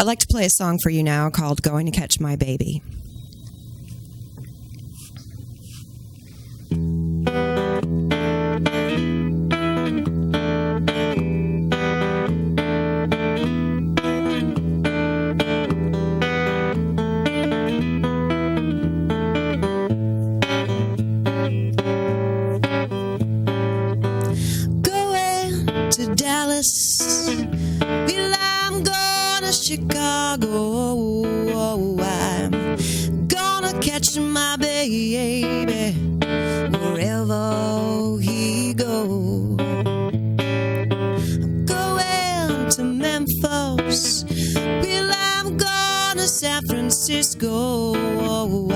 I'd like to play a song for you now called Going to Catch My Baby. Chicago, I'm gonna catch my baby wherever he goes. I'm going to Memphis, well, I'm going to San Francisco. I'm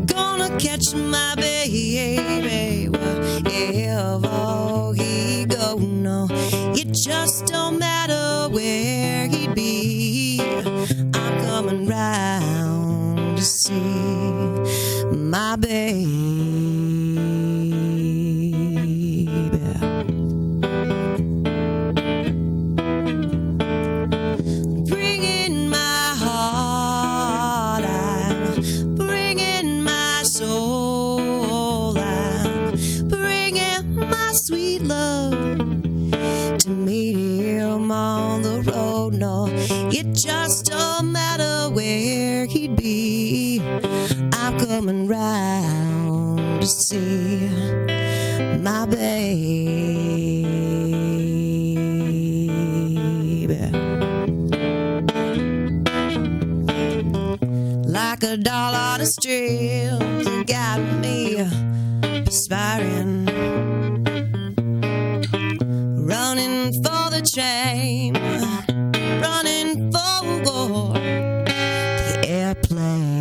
gonna catch my baby wherever he goes. No, it just don't matter where he'd be. I'm coming round to see my baby. Bringing my heart, I'm bringing my soul, I'm bringing my sweet love to meet him on the road. No, it just don't matter where he'd be. I'm coming round to see my baby. Like a doll on the strings, it got me perspiring, running for the train, running for the airplane.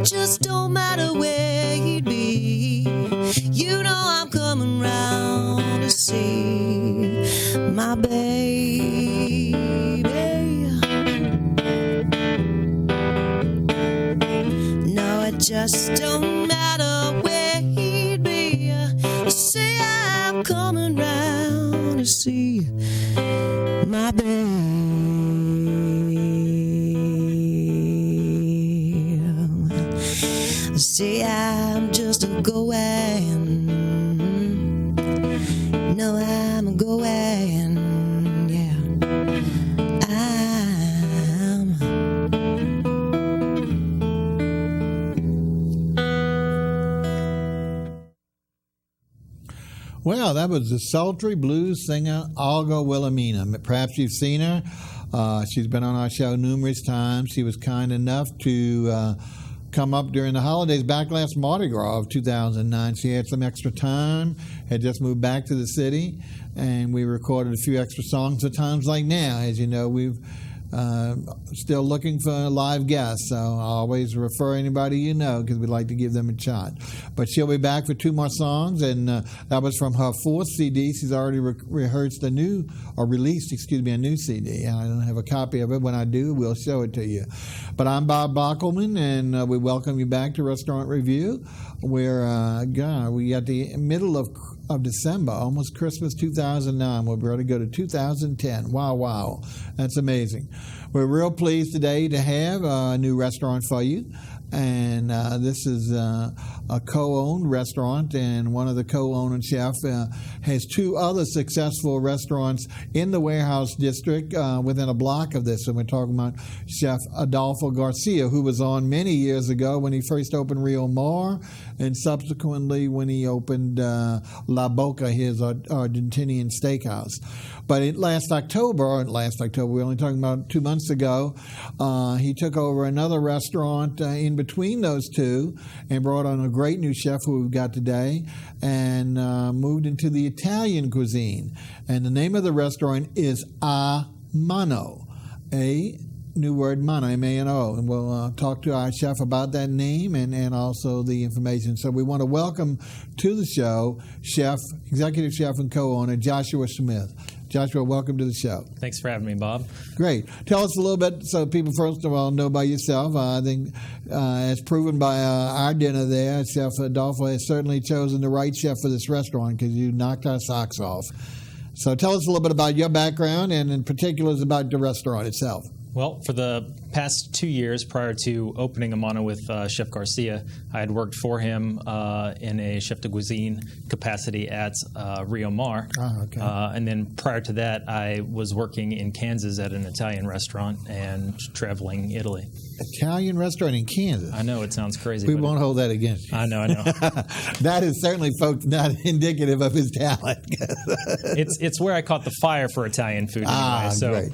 Just don't matter where he'd be. You know I'm coming round to see my baby. No, it just don't matter where he'd be. Say I'm coming round to see my baby. Say I'm just a going. No, I'm a going. Yeah, I'm. Well, that was the sultry blues singer Olga Wilhelmina. Perhaps you've seen her. She's been on our show numerous times. She was kind enough to come up during the holidays back last Mardi Gras of 2009. She had some extra time, had just moved back to the city, and we recorded a few extra songs at times like now. As you know, we've still looking for live guests, so I always refer anybody you know because we'd like to give them a shot. But she'll be back for two more songs, and that was from her fourth CD. She's already released a new CD, and I don't have a copy of it. When I do, we'll show it to you. But I'm Bob Bockelman, and we welcome you back to Restaurant Review. We're we at the middle of December, almost Christmas 2009. We're ready to go to 2010. Wow. That's amazing. We're real pleased today to have a new restaurant for you. And this is a co-owned restaurant, and one of the co-owning chefs has two other successful restaurants in the Warehouse District within a block of this. And we're talking about Chef Adolfo Garcia, who was on many years ago when he first opened Rio Mar, and subsequently when he opened La Boca, his Argentinian steakhouse. But last October, we're only talking about 2 months ago, he took over another restaurant in between those two and brought on a great new chef who we've got today and moved into the Italian cuisine. And the name of the restaurant is Mano, a new word, Mano, M-A-N-O. And we'll talk to our chef about that name and also the information. So we want to welcome to the show executive chef and co-owner Joshua Smith. Joshua, welcome to the show. Thanks for having me, Bob. Great. Tell us a little bit so people, first of all, know about yourself. I think as proven by our dinner there, Chef ADOLFO has certainly chosen the right chef for this restaurant because you knocked our socks off. So tell us a little bit about your background and in particulars about the restaurant itself. Well, for the past 2 years prior to opening a Mano with Chef Garcia, I had worked for him in a chef de cuisine capacity at Rio Mar. Okay. And then prior to that, I was working in Kansas at an Italian restaurant and traveling Italy. Italian restaurant in Kansas? I know, it sounds crazy. We won't hold that against you. I know. That is certainly, folks, not indicative of his talent. It's where I caught the fire for Italian food anyway. Great.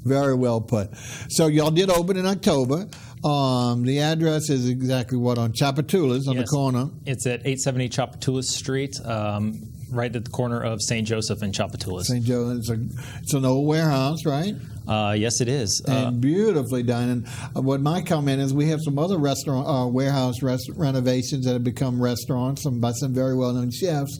Very well put. So y'all did open in October. The address is exactly what, on Chapatulas on the corner? It's at 870 Chapatulas Street, right at the corner of St. Joseph and Chapatulas. St. Joseph. It's an old warehouse, right? Yes, it is. And beautifully done. And what my comment is, we have some other warehouse renovations that have become restaurants by some very well-known chefs.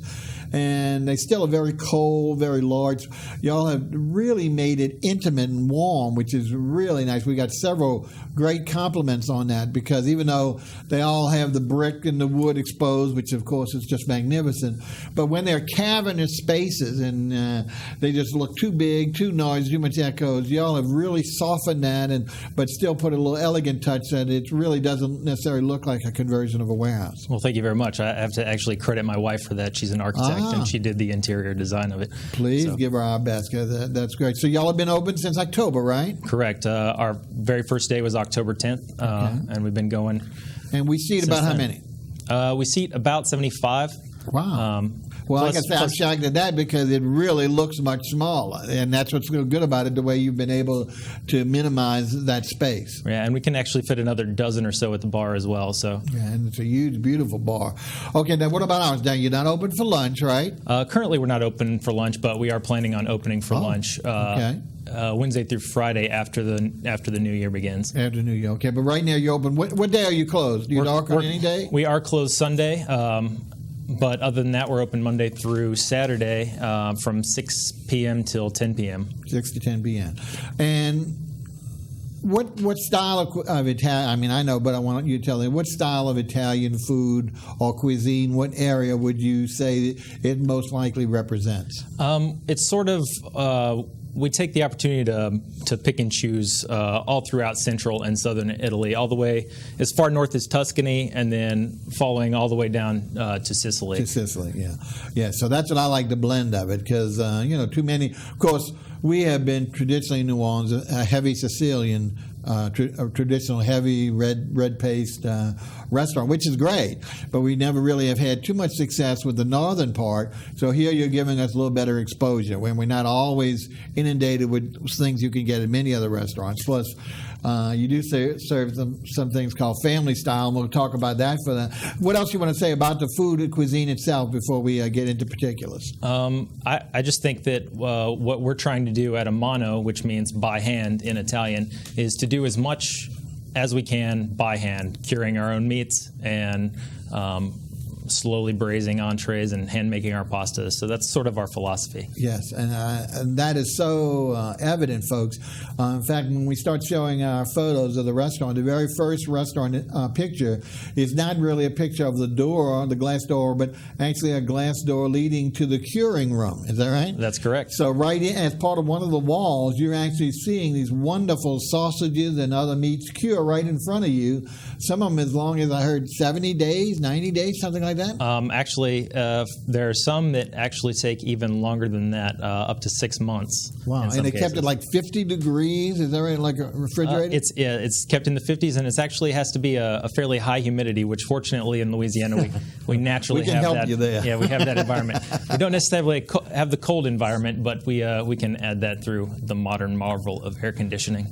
And they still are very cold, very large. Y'all have really made it intimate and warm, which is really nice. We got several great compliments on that because even though they all have the brick and the wood exposed, which of course is just magnificent, but when they're cavernous spaces and they just look too big, too noisy, too much echoes, y'all have really softened that but still put a little elegant touch that it really doesn't necessarily look like a conversion of a warehouse. Well, thank you very much. I have to actually credit my wife for that. She's an architect. And she did the interior design of it. Please give her our best. That's great. So y'all have been open since October, right? Correct. Our very first day was October 10th, and we've been going. And we seat about how many? We seat about 75. Wow. Like I said, I'm shocked at that because it really looks much smaller, and that's what's so good about it, the way you've been able to minimize that space. Yeah, and we can actually fit another dozen or so at the bar as well. So. Yeah, and it's a huge, beautiful bar. Okay, now what about hours? Now, you're not open for lunch, right? Currently, we're not open for lunch, but we are planning on opening for lunch. Okay. Wednesday through Friday after the new year begins. After New Year, okay. But right now you're open. What day are you closed? Do you dark on any day? We are closed Sunday. But other than that, we're open Monday through Saturday from 6 p.m. till 10 p.m. 6 to 10 p.m. And what style of Italian, I mean, I know, but I want you to tell me, what style of Italian food or cuisine, what area would you say it most likely represents? It's sort of... we take the opportunity to pick and choose all throughout central and southern Italy, all the way as far north as Tuscany, and then following all the way down to Sicily. To Sicily, yeah. So that's what I like, the blend of it, because too many. Of course, we have been traditionally in New Orleans a heavy Sicilian, traditional heavy red paste restaurant, which is great, but we never really have had too much success with the northern part. So here you're giving us a little better exposure when we're not always inundated with things you can get at many other restaurants. Plus, you do serve some things called family style, and we'll talk about that for that. What else you want to say about the food and cuisine itself before we get into particulars? I just think that what we're trying to do at a Mano, which means by hand in Italian, is to do as much as we can by hand, curing our own meats and slowly braising entrees and hand making our pastas. So that's sort of our philosophy. Yes, and that is so evident, folks. In fact, when we start showing our photos of the restaurant, the very first restaurant picture is not really a picture of the door, the glass door, but actually a glass door leading to the curing room. Is that right? That's correct. So right in, as part of one of the walls, you're actually seeing these wonderful sausages and other meats cure right in front of you. Some of them as long as I heard 70 days, 90 days, something like like that? Actually, there are some that actually take even longer than that, up to 6 months. Wow, and they kept it like 50 degrees? Is that right, like a refrigerator? It's kept in the 50s, and it actually has to be a fairly high humidity, which fortunately in Louisiana we naturally we can have help that. You there. Yeah, we have that environment. We don't necessarily have the cold environment, but we can add that through the modern marvel of air conditioning.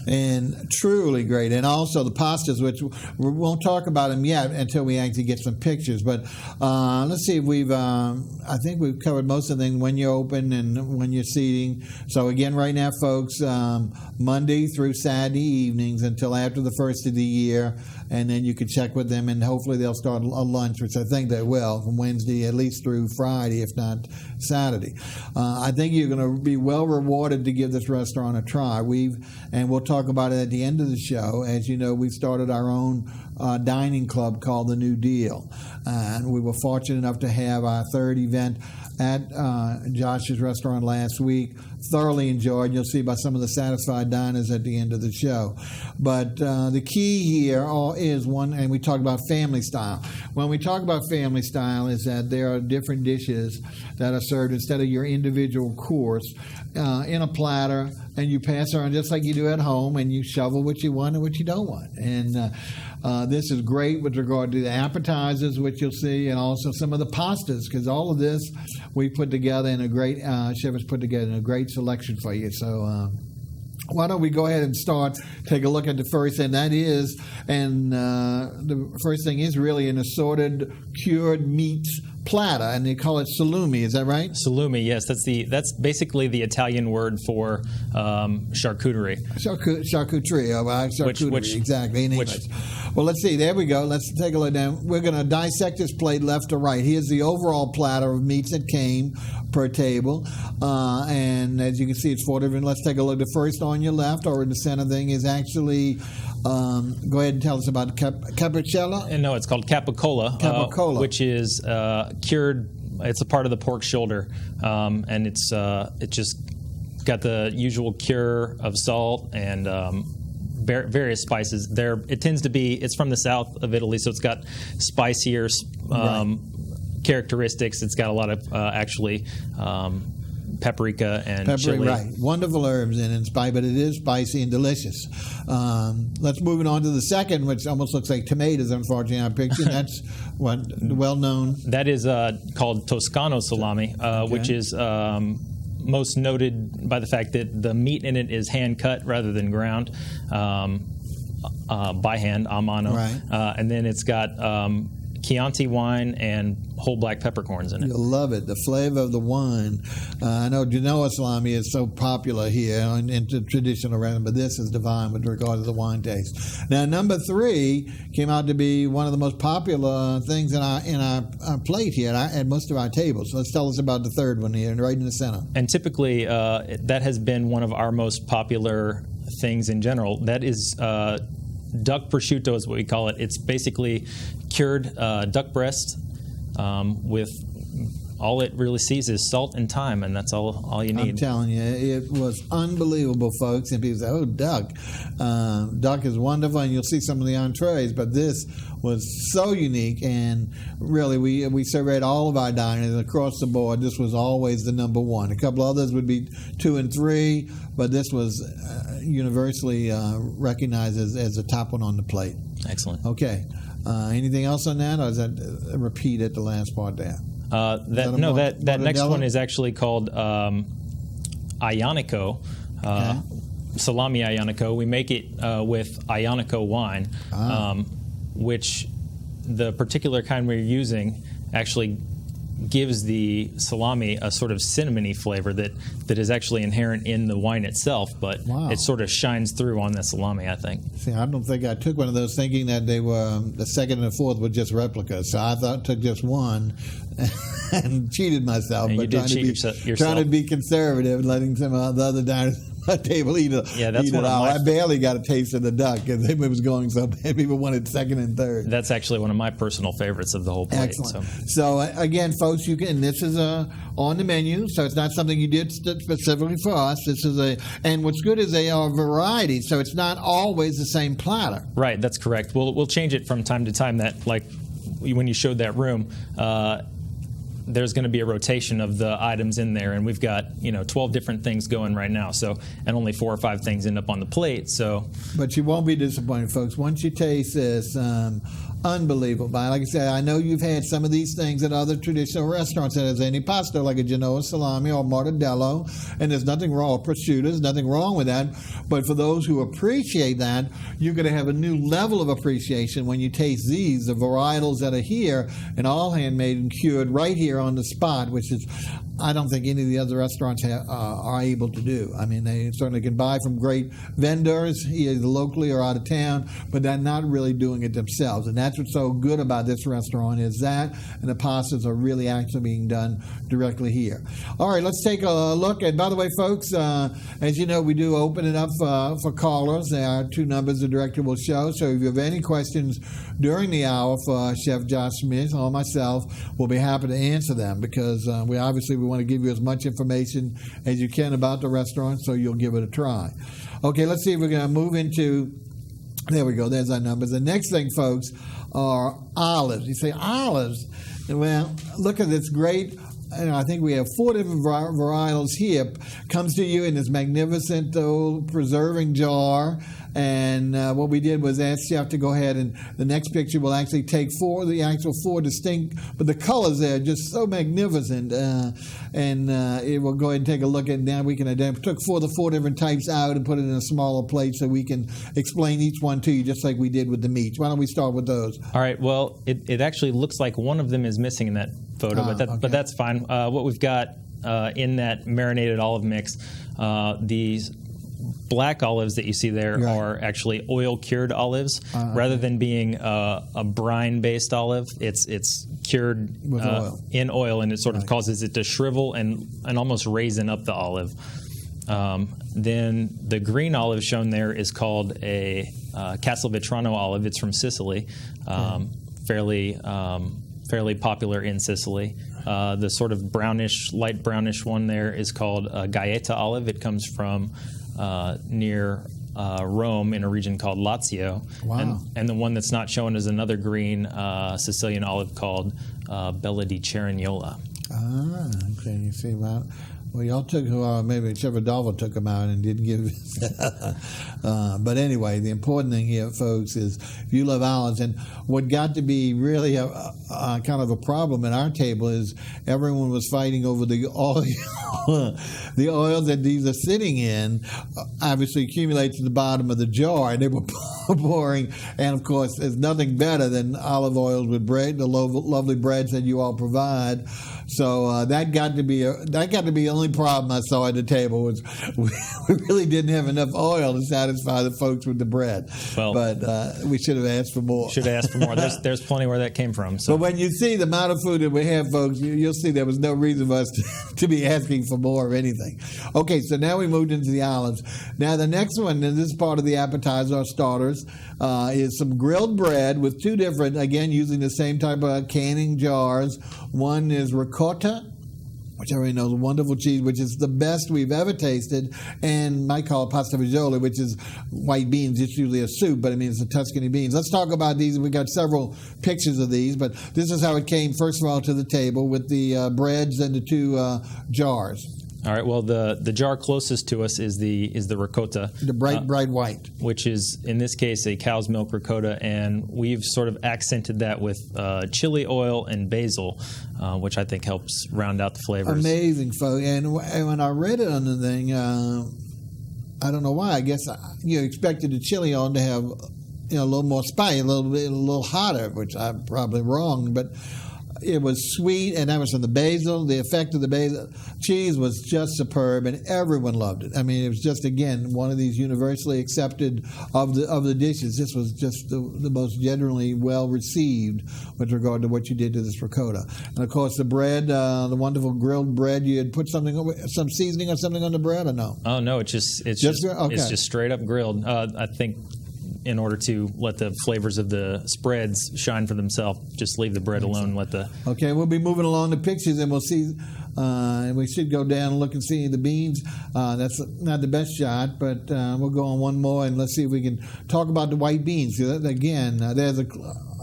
And truly great. And also the pastas, which we won't talk about them yet until we actually get some pictures. But let's see, I think we've covered most of the things when you're open and when you're seating. So again, right now, folks, Monday through Saturday evenings until after the first of the year. And then you can check with them, and hopefully they'll start a lunch, which I think they will, from Wednesday at least through Friday, if not Saturday. I think you're going to be well rewarded to give this restaurant a try. We'll talk about it at the end of the show. As you know, we've started our own dining club called The New Deal. And we were fortunate enough to have our third event at Josh's restaurant last week. Thoroughly enjoyed. You'll see by some of the satisfied diners at the end of the show. But the key here is one, and we talk about family style. When we talk about family style, is that there are different dishes that are served instead of your individual course in a platter, and you pass around just like you do at home, and you shovel what you want and what you don't want. And this is great with regard to the appetizers, which you'll see, and also some of the pastas, because all of this we put together in a great, chef has put together in a great selection for you. So why don't we go ahead and take a look at the first, and that is, the first thing is really an assorted cured meats platter, and they call it salumi. Is that right? Salumi, yes. That's basically the Italian word for charcuterie. Charcuterie, exactly, in English. Well, let's see. There we go. Let's take a look down. We're going to dissect this plate left to right. Here's the overall platter of meats that came per table, and as you can see, it's 4 different. Let's take a look. The first on your left, or in the center thing, is actually. Go ahead and tell us about capricella. No, it's called capicola. Capicola, which is cured. It's a part of the pork shoulder, and it just got the usual cure of salt and various spices. It tends to be. It's from the south of Italy, so it's got spicier characteristics. It's got a lot of actually. Paprika and chili. Right. Wonderful herbs in spice, but it is spicy and delicious. Let's move it on to the second, which almost looks like tomatoes, unfortunately, on our picture. That's what well-known. That is called Toscano salami, which is most noted by the fact that the meat in it is hand-cut rather than ground by hand, a mano. Right. And then it's got Chianti wine and whole black peppercorns in it. You'll love it. The flavor of the wine. I know Genoa salami is so popular here in traditional restaurants, but this is divine with regard to the wine taste. Now, number 3 came out to be one of the most popular things in our plate here at most of our tables. So let's tell us about the third one here, right in the center. And typically, that has been one of our most popular things in general. That is duck prosciutto is what we call it. It's basically cured duck breast with all it really sees is salt and thyme, and that's all you need. I'm telling you, it was unbelievable, folks. And people say, oh, duck. Duck is wonderful, and you'll see some of the entrees, but this was so unique, and really we surveyed all of our diners across the board. This was always the number one. A couple others would be 2 and 3, but this was universally recognized as the top one on the plate. Excellent. Okay. Anything else on that, or is that a repeat at the last part there? That next one is actually called Ionico, salami Ionico. We make it with Ionico wine, which the particular kind we're using actually gives the salami a sort of cinnamony flavor that is actually inherent in the wine itself, but it sort of shines through on the salami, I think. See, I don't think I took one of those thinking that they were the second and the fourth were just replicas. So I took just one and cheated myself. And but you did cheat yourself. Trying to be conservative and letting some of the other diners at the table eat it. Yeah, that's one of my. I barely got a taste of the duck because it was going so bad. People wanted second and third. That's actually one of my personal favorites of the whole plate. Excellent. So again, folks, this is on the menu, so it's not something you did specifically for us. This is and what's good is they are variety, so it's not always the same platter. Right, that's correct. We'll change it from time to time. That when you showed that room, there's going to be a rotation of the items in there, and we've got 12 different things going right now. So, and only 4 or 5 things end up on the plate. So, but you won't be disappointed, folks. Once you taste this, unbelievable. Like I said, I know you've had some of these things at other traditional restaurants. There's any pasta like a Genoa salami or mortadello, and there's nothing wrong with prosciutto. There's nothing wrong with that. But for those who appreciate that, you're going to have a new level of appreciation when you taste these, the varietals that are here, and all handmade and cured right here on the spot, which is, I don't think any of the other restaurants are able to do. I mean, they certainly can buy from great vendors, either locally or out of town, but they're not really doing it themselves. And that's what's so good about this restaurant is that, and the pastas are really actually being done directly here. All right, let's take a look. And by the way, folks, as you know, we do open it up for callers. There are 2 numbers the director will show. So if you have any questions during the hour for Chef Josh Smith or myself, we'll be happy to answer them, because we want to give you as much information as you can about the restaurant, so you'll give it a try. Okay, let's see if we're going to move into, there we go, there's our numbers. The next thing, folks, are olives. You say olives? Well, look at this great, I think we have 4 different varietals here. Comes to you in this magnificent old preserving jar. And what we did was ask Chef to go ahead, and the next picture will actually take 4 distinct, but the colors there are just so magnificent. It will go ahead and take a look at it now. We can identify, took 4 different types out and put it in a smaller plate so we can explain each one to you, just like we did with the meats. Why don't we start with those? All right. Well, it actually looks like one of them is missing in that photo, but that's fine. What we've got in that marinated olive mix, these black olives that you see there are actually oil-cured olives. Rather than being a brine-based olive, it's cured in oil, and it sort of causes it to shrivel and almost raisin up the olive. Then the green olive shown there is called a Castelvetrano olive. It's from Sicily, fairly popular in Sicily. The sort of light brownish one there is called Gaeta olive. It comes from near Rome in a region called Lazio. Wow. And the one that's not shown is another green Sicilian olive called Bella di Cerignola. Okay, you see that. Well, y'all took, maybe Chef ADOLFO took them out and didn't give but anyway, the important thing here, folks, is if you love olives, and what got to be really a kind of a problem at our table is everyone was fighting over the oil. The oil that these are sitting in obviously accumulates at the bottom of the jar, and they were pouring. And of course, there's nothing better than olive oils with bread, the lovely breads that you all provide. So that got to be the only problem I saw at the table was we really didn't have enough oil to satisfy the folks with the bread. Well, but we should have asked for more. Should have asked for more. There's plenty where that came from. So. But when you see the amount of food that we have, folks, you'll see there was no reason for us to be asking for more of anything. Okay, so now we moved into the olives. Now the next one, and this is part of the appetizer or starters, is some grilled bread with 2 different, again, using the same type of canning jars. One is ricotta, which everybody knows, a wonderful cheese, which is the best we've ever tasted, and might call it pasta fagioli, which is white beans. It's usually a soup, but I mean, it's the Tuscany beans. Let's talk about these. We got several pictures of these, but this is how it came, first of all, to the table with the breads and the 2 jars. All right. Well, the jar closest to us is the ricotta, the bright white, which is in this case a cow's milk ricotta, and we've sort of accented that with chili oil and basil, which I think helps round out the flavors. Amazing, folks! And when I read it on the thing, I don't know why. I guess you expected the chili oil to have a little more spice, a little hotter, which I'm probably wrong, but. It was sweet, and that was from the basil. The effect of the basil cheese was just superb, and everyone loved it. I mean, it was just, again, one of these universally accepted of the dishes. This was just the most generally well received with regard to what you did to this ricotta. And of course, the bread, the wonderful grilled bread. You had put some seasoning or something on the bread, or no? Oh no, it's just straight up grilled. I think in order to let the flavors of the spreads shine for themselves. Just leave the bread alone. Let the Okay, we'll be moving along the pictures, and we'll see. We should go down and look and see the beans. That's not the best shot, but we'll go on one more, and let's see if we can talk about the white beans. Again, there's an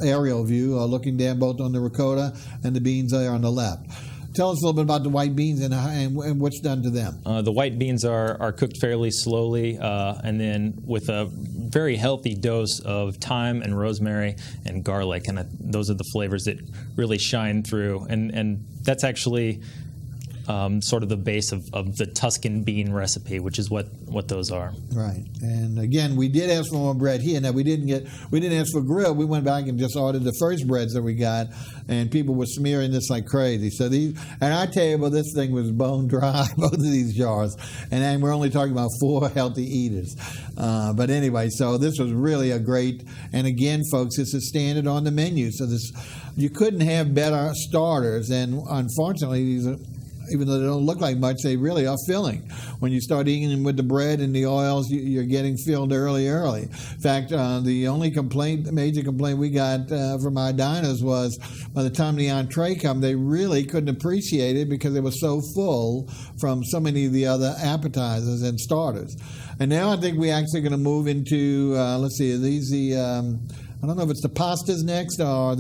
aerial view looking down both on the ricotta and the beans there on the left. Tell us a little bit about the white beans and what's done to them. The white beans are cooked fairly slowly, and then with a very healthy dose of thyme and rosemary and garlic, and those are the flavors that really shine through. And that's actually sort of the base of the Tuscan bean recipe, which is what those are. Right. And again, we did ask for more bread here. Now we didn't ask for grill. We went back and just ordered the first breads that we got, and people were smearing this like crazy. So at our table, this thing was bone dry, both of these jars, and then we're only talking about 4 healthy eaters. But anyway, so this was really a great. And again, folks, this is standard on the menu. So you couldn't have better starters, and unfortunately, these are. Even though they don't look like much, they really are filling. When you start eating them with the bread and the oils, you're getting filled early. In fact, the only major complaint we got from our diners was by the time the entree come, they really couldn't appreciate it because they were so full from so many of the other appetizers and starters. And now I think we're actually going to move into, let's see, are these the... I don't know if it's the pastas next or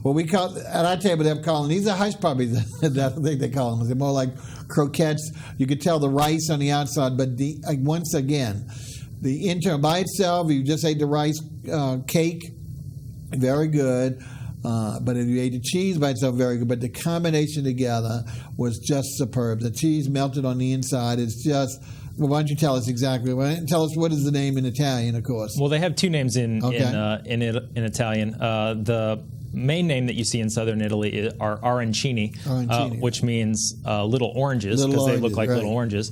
what we call at our table they're calling these are hush puppies. That's what I think they call them. They're more like croquettes. You could tell the rice on the outside, but once again, the internal by itself, you just ate the rice cake, very good. But if you ate the cheese by itself, very good. But the combination together was just superb. The cheese melted on the inside. It's just. Well, why don't you tell us exactly? Tell us what is the name in Italian, of course. Well, they have 2 names in Italian. The main name that you see in southern Italy are arancini, which means little oranges, because they look like little oranges.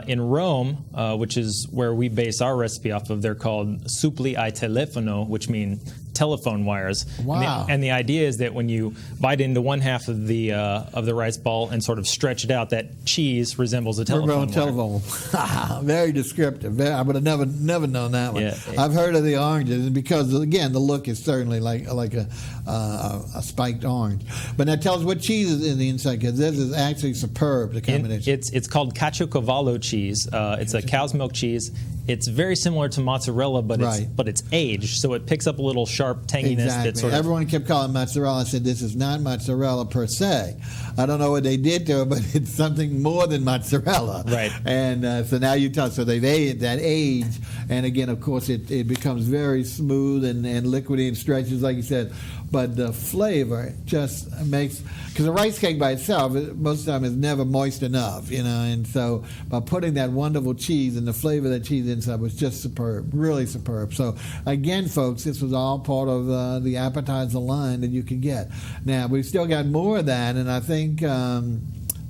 In Rome, which is where we base our recipe off of, they're called suppli ai telefono, which mean telephone wires. Wow. And the idea is that when you bite into one half of the rice ball and sort of stretch it out, that cheese resembles a telephone wire. Very descriptive. I would have never known that one. Yeah. I've heard of the oranges because, again, the look is certainly like a spiked orange. But now tell us what cheese is in the inside, because this is actually superb, the combination. It's called caciocavallo cheese. It's a cow's milk cheese. It's very similar to mozzarella, but it's aged, so it picks up a little sharp tanginess. Exactly. Everyone kept calling it mozzarella. I said, this is not mozzarella per se. I don't know what they did to it, but it's something more than mozzarella. Right. And so now you tell. So they've aged that age, and again, of course, it becomes very smooth and liquidy and stretches, like you said. But the flavor just makes, because a rice cake by itself, most of the time, is never moist enough, and so by putting that wonderful cheese and the flavor of that cheese inside was just superb, really superb. So again, folks, this was all part of the appetizer line that you could get. Now, we've still got more of that, and I think,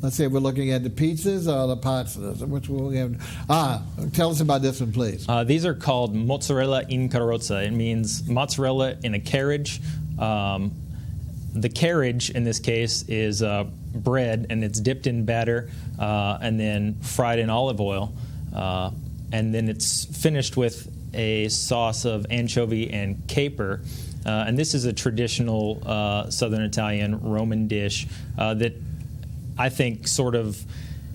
let's say we're looking at the pizzas or the pastas, which we'll have. Tell us about this one, please. These are called mozzarella in carrozza. It means mozzarella in a carriage. The carriage in this case is bread, and it's dipped in batter and then fried in olive oil, and then it's finished with a sauce of anchovy and caper. And this is a traditional Southern Italian Roman dish that I think sort of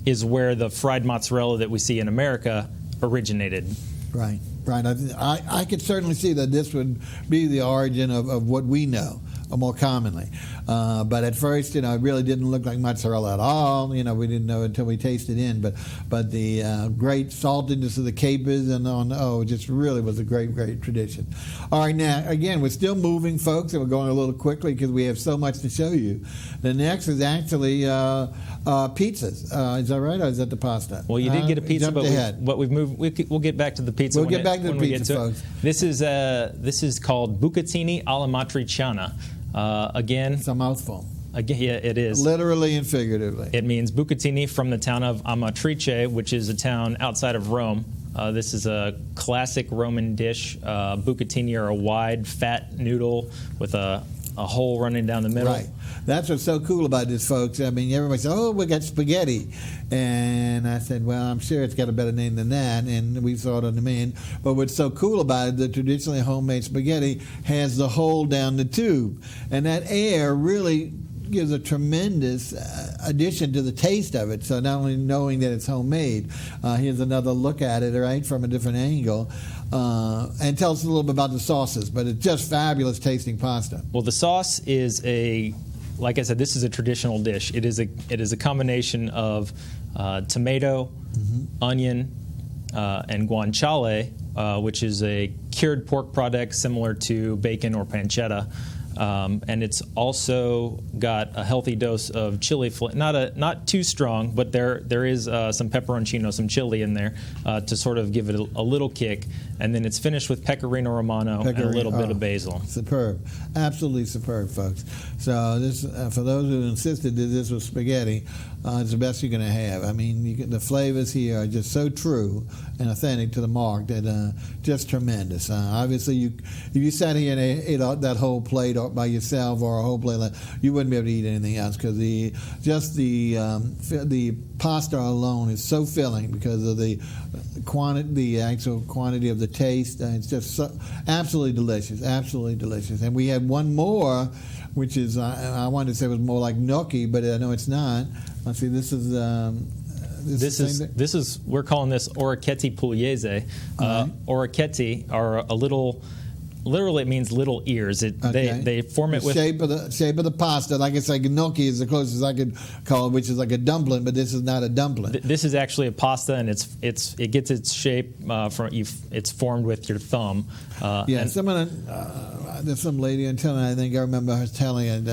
is where the fried mozzarella that we see in America originated. Right. I could certainly see that this would be the origin of what we know more commonly. But at first, it really didn't look like mozzarella at all. We didn't know until we tasted in. But the great saltiness of the capers and just really was a great tradition. All right, now, again, we're still moving, folks, and we're going a little quickly because we have so much to show you. The next is actually pizzas. Is that right, or is that the pasta? Well, you did get a pizza, but we've moved. We'll get back to the pizza. We'll get back to the pizza, folks. This is called bucatini alla matriciana. Again, it's a mouthful. Again, yeah, it is. Literally and figuratively. It means bucatini, from the town of Amatrice, which is a town outside of Rome. This is a classic Roman dish. Bucatini are a wide, fat noodle with a a hole running down the middle. Right. That's what's so cool about this, folks. I mean, everybody says, "Oh, we got spaghetti," and I said, "Well, I'm sure it's got a better name than that." And we saw it on the menu. But what's so cool about it, the traditionally homemade spaghetti has the hole down the tube, and that air really gives a tremendous addition to the taste of it. So not only knowing that it's homemade, here's another look at it, right, from a different angle, and tell us a little bit about the sauces. But it's just fabulous tasting pasta. Well, the sauce is like I said, this is a traditional dish. It is a combination of tomato, onion, and guanciale, which is a cured pork product similar to bacon or pancetta. And it's also got a healthy dose of chili, not too strong, but there is some peperoncino, some chili in there to sort of give it a little kick. And then it's finished with pecorino romano and a little bit of basil. Superb. Absolutely superb, folks. So this, for those who insisted that this was spaghetti, it's the best you're going to have. I mean, the flavors here are just so true and authentic to the mark that just tremendous. Obviously, if you sat here and ate that whole plate by yourself or a whole plate, you wouldn't be able to eat anything else because the pasta alone is so filling because of the actual quantity of the taste. It's just absolutely delicious, And we had one more, which is I wanted to say it was more like gnocchi, but I know it's not. Let's see, this is we're calling this orecchiette pugliese. Orecchiette are a little. Literally, it means little ears. They form it with shape of the pasta. Like it's like gnocchi is the closest I could call it, which is like a dumpling, but this is not a dumpling. This is actually a pasta, and it gets its shape it's formed with your thumb. There's some lady in town. I think I remember her telling it.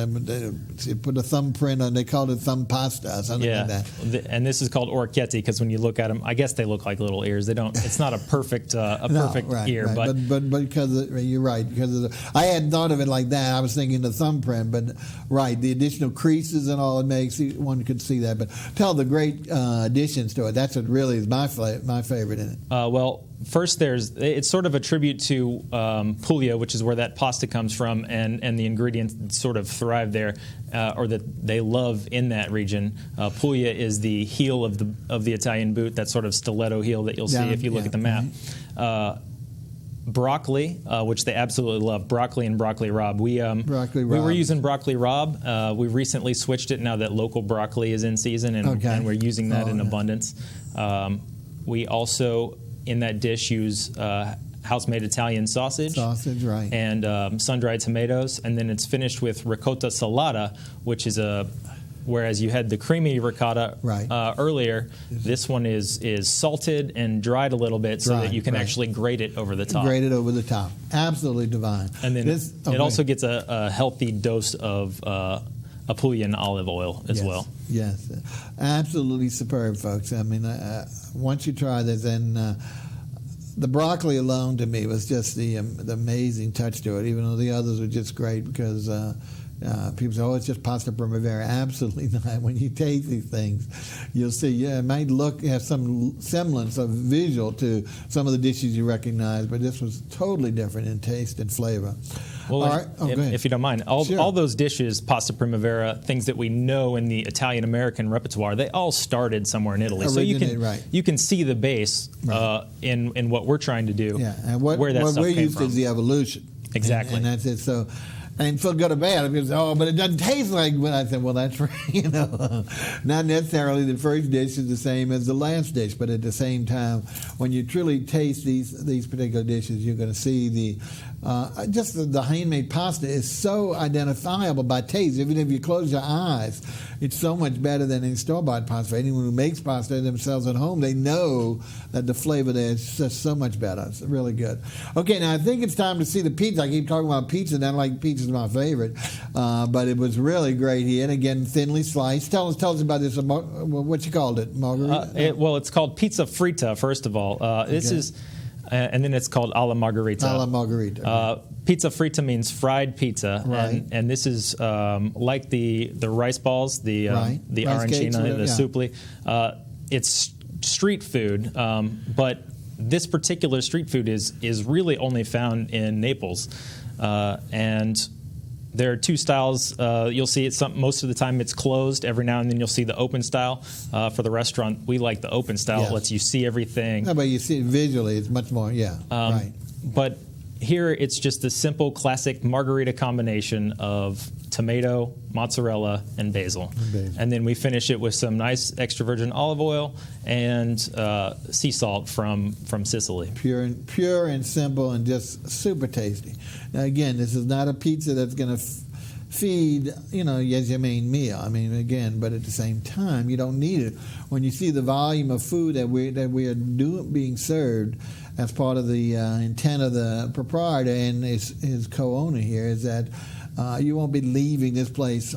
She put a thumbprint on. They called it thumb pasta or something like that. And this is called orecchiette because when you look at them, I guess they look like little ears. They don't. It's not a perfect ear, right. But because you're right, because I hadn't thought of it like that. I was thinking the thumbprint, but right, the additional creases and all it makes, one could see that. But tell the great additions to it. That's what really is my favorite in it. Well, first it's sort of a tribute to Puglia, which is where that pasta comes from, and the ingredients that sort of thrive there, or that they love in that region. Puglia is the heel of the Italian boot, that sort of stiletto heel that you'll see if you look at the map. Broccoli, which they absolutely love, broccoli and broccoli rabe. We were using broccoli rabe. We recently switched it now that local broccoli is in season, and we're using that in abundance. We also, in that dish, use house-made Italian sausage. Right. And sun-dried tomatoes. And then it's finished with ricotta salata, which is whereas you had the creamy ricotta earlier, this one is salted and dried a little bit so that you can actually grate it over the top. Grate it over the top. Absolutely divine. And then it also gets a healthy dose of Apulian olive oil as well. Yes, absolutely superb, folks. I mean, once you try this, then the broccoli alone to me was just the amazing touch to it, even though the others were just great because people say, oh, it's just pasta primavera. Absolutely not. When you taste these things, you'll see, it might have some semblance of visual to some of the dishes you recognize, but this was totally different in taste and flavor. Well, all right. If you don't mind, all those dishes, pasta primavera, things that we know in the Italian-American repertoire, they all started somewhere in Italy. So you can see the base in what we're trying to do, and where that stuff we're came used from. is the evolution. Exactly. And that's it. So, and feel good or bad. Because, but it doesn't taste like when I said, well, that's right. Not necessarily the first dish is the same as the last dish, but at the same time, when you truly taste these particular dishes, you're going to see the handmade pasta is so identifiable by taste. Even if you close your eyes, it's so much better than any store-bought pasta. Anyone who makes pasta themselves at home, they know that the flavor there is just so much better. It's really good. Okay, now I think it's time to see the pizza. I keep talking about pizza, and I like pizza is my favorite, but it was really great here. And again, thinly sliced. Tell us about this. What you called it, margarita? It's called pizza fritta. First of all, this is, and then it's called alla margarita. Alla margarita. Pizza fritta means fried pizza, and this is like the rice balls, the arancina, the supli. It's street food, but this particular street food is really only found in Naples, and There are two styles. You'll see it most of the time it's closed. Every now and then you'll see the open style. For the restaurant, we like the open style. Yes. It lets you see everything. No, but you see it visually, it's much more, right. But here it's just a simple classic margarita combination of tomato, mozzarella, and basil. And then we finish it with some nice extra virgin olive oil and sea salt from Sicily. Pure and simple and just super tasty. Now again, this is not a pizza that's going to feed, as your main meal. I mean, again, but at the same time, you don't need it. When you see the volume of food that we are being served as part of the intent of the proprietor and his co-owner here is that you won't be leaving this place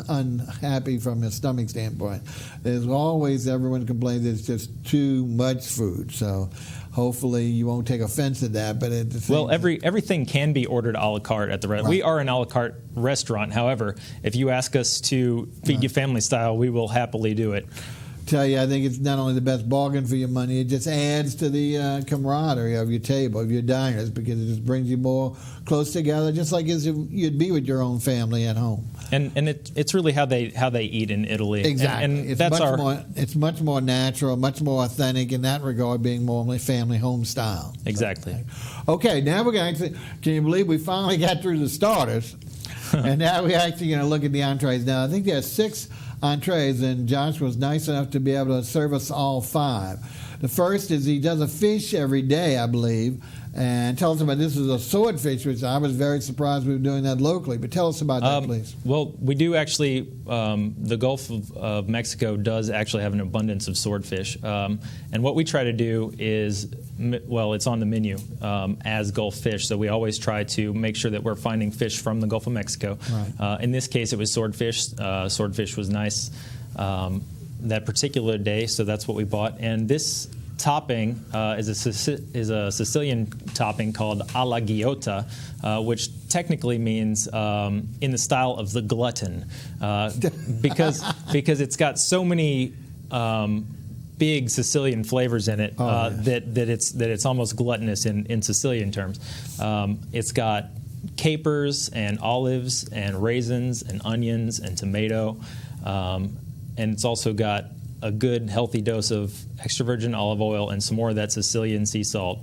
unhappy from a stomach standpoint. There's always, everyone complains it's just too much food. So hopefully you won't take offense at that. But at the same time, everything can be ordered a la carte at the restaurant. Right. We are an a la carte restaurant. However, if you ask us to feed you family style, we will happily do it. Tell you, I think it's not only the best bargain for your money, it just adds to the camaraderie of your table, of your diners, because it just brings you more close together, just like as if you'd be with your own family at home. And it's really how they eat in Italy. Exactly. And it's much more natural, much more authentic in that regard, being more family home style. Exactly. Okay, now we're going to, can you believe we finally got through the starters, and now we're actually going to look at the entrees. Now, I think there are 6 entrees, and Josh was nice enough to be able to serve us all 5. The first is he does a fish every day, I believe, and tell us about this. Is a swordfish, which I was very surprised we were doing that locally, but tell us about that, please. Well, we do actually, the Gulf of Mexico does actually have an abundance of swordfish, and what we try to do is, it's on the menu as Gulf fish, so we always try to make sure that we're finding fish from the Gulf of Mexico. Right. In this case, it was swordfish. Swordfish was nice that particular day, so that's what we bought. And this topping is a Sicilian topping called alla ghiotta, which technically means in the style of the glutton, because it's got so many big Sicilian flavors in it that it's almost gluttonous in Sicilian terms. It's got capers and olives and raisins and onions and tomato, and it's also got a good healthy dose of extra virgin olive oil and some more of that Sicilian sea salt,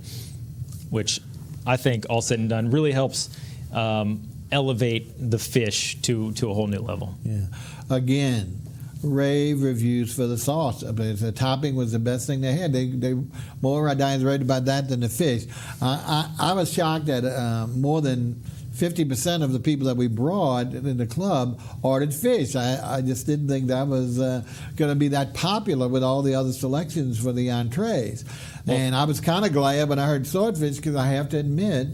which I think, all said and done, really helps elevate the fish to a whole new level. Yeah. Again, rave reviews for the sauce. The topping was the best thing they had. They more of our diners raved about that than the fish. I was shocked that more than 50% of the people that we brought in the club ordered fish. I just didn't think that was going to be that popular with all the other selections for the entrees. And I was kind of glad when I heard swordfish, because I have to admit,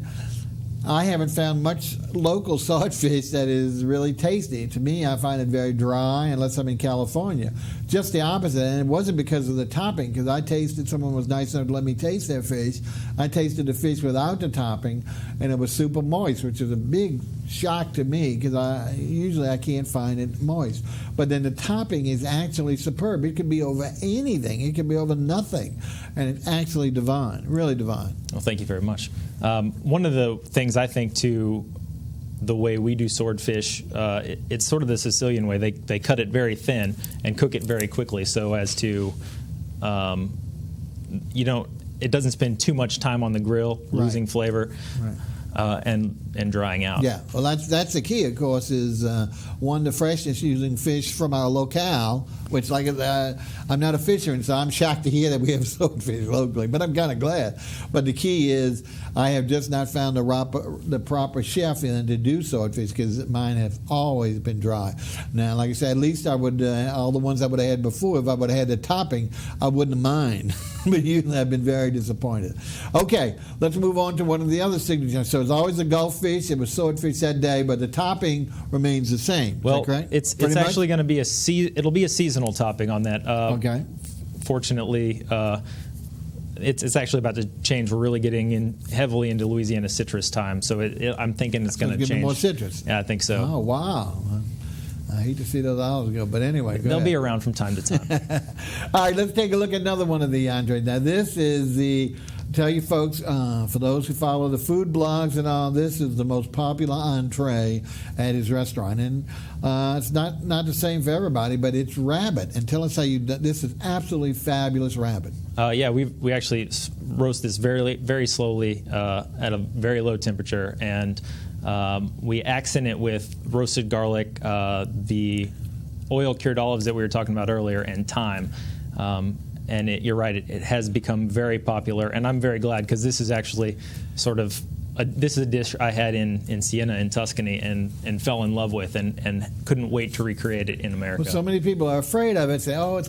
I haven't found much local swordfish that is really tasty. To me, I find it very dry unless I'm in California. Just the opposite, and it wasn't because of the topping, because I tasted, someone was nice enough to let me taste their fish. I tasted the fish without the topping, and it was super moist, which is a big shock to me, because usually I can't find it moist. But then the topping is actually superb. It could be over anything. It could be over nothing, and it's actually divine, really divine. Well, thank you very much. One of the things I think, too, the way we do swordfish, it's sort of the Sicilian way. They cut it very thin and cook it very quickly, so as to it doesn't spend too much time on the grill, losing flavor. Right. And drying out. Yeah, well, that's the key, of course, is one, the freshness, using fish from our locale, which, like, I'm not a fisherman, so I'm shocked to hear that we have swordfish locally, but I'm kind of glad. But the key is I have just not found the proper chef in to do swordfish, because mine have always been dry. Now, like I said, at least I would, all the ones I would have had before, if I would have had the topping, I wouldn't mind. But usually I've been very disappointed. Okay, let's move on to one of the other signatures. So it's always a Gulf fish. It was swordfish that day, but the topping remains the same. Well, is that correct? It's actually going to be it'll be a seasonal topping on that. Okay. Fortunately, it's actually about to change. We're really getting in heavily into Louisiana citrus time, so I'm thinking it's going to change. More citrus. Yeah, I think so. Oh, wow. I hate to see those olives go, but anyway, they'll be around from time to time. All right, let's take a look at another one of the entrees. Now, this is the tell you folks, for those who follow the food blogs and all, this is the most popular entree at his restaurant. And it's not the same for everybody, but it's rabbit. And tell us how this is absolutely fabulous rabbit. Yeah, we actually roast this very, very slowly at a very low temperature, and we accent it with roasted garlic, the oil-cured olives that we were talking about earlier, and thyme. And you're right, it has become very popular, and I'm very glad because this is actually sort of this is a dish I had in Siena in Tuscany and fell in love with and couldn't wait to recreate it in America. Well, so many people are afraid of it, say, oh,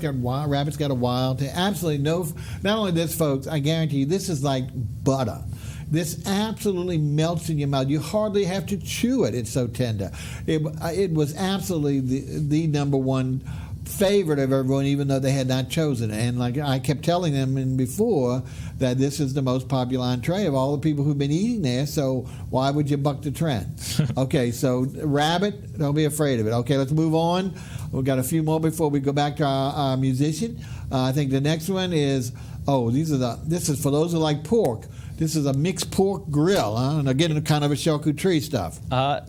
rabbit's got a wild taste. Absolutely no. Not only this, folks, I guarantee you, this is like butter. This absolutely melts in your mouth. You hardly have to chew it. It's so tender. It was absolutely the number one favorite of everyone, even though they had not chosen it. And like I kept telling them before, that this is the most popular entree of all the people who've been eating there, so why would you buck the trend? Okay, so rabbit, don't be afraid of it. Okay, let's move on. We've got a few more before we go back to our musician. I think the next one is, this is for those who like pork. This is a mixed pork grill, huh? And again, kind of a charcuterie stuff.